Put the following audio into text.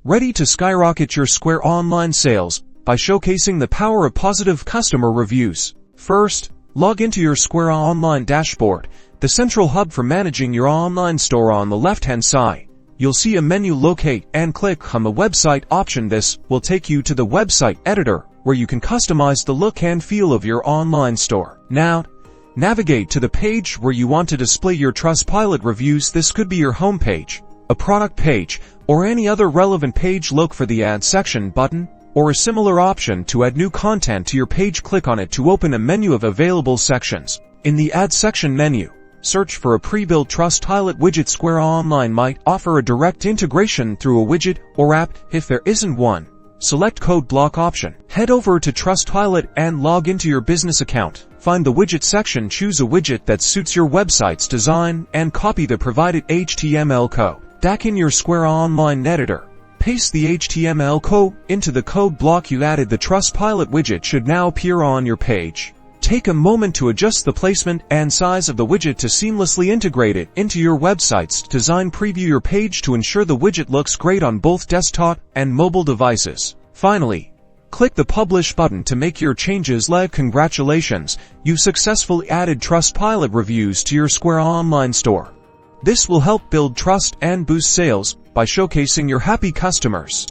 Ready to skyrocket your Square online sales by showcasing the power of positive customer reviews. First, log into your Square online dashboard, the central hub for managing your online store. On the left-hand side, you'll see a menu. Locate and click on the website option. This will take you to the website editor, where you can customize the look and feel of your online store. Now, navigate to the page where you want to display your Trustpilot reviews. This could be your home page, a product page, or any other relevant page. Look for the Add Section button, or a similar option to add new content to your page. Click on it to open a menu of available sections. In the Add Section menu, search for a pre-built Trustpilot widget. Square Online might offer a direct integration through a widget or app. If there isn't one, select Code Block option. Head over to Trustpilot and log into your business account. Find the widget section, choose a widget that suits your website's design, and copy the provided HTML code. Back in your Square Online editor, paste the HTML code into the code block you added. The Trustpilot widget should now appear on your page. Take a moment to adjust the placement and size of the widget to seamlessly integrate it into your website's design. Preview your page to ensure the widget looks great on both desktop and mobile devices. Finally, click the Publish button to make your changes live. Congratulations, you've successfully added Trustpilot reviews to your Square Online store. This will help build trust and boost sales by showcasing your happy customers.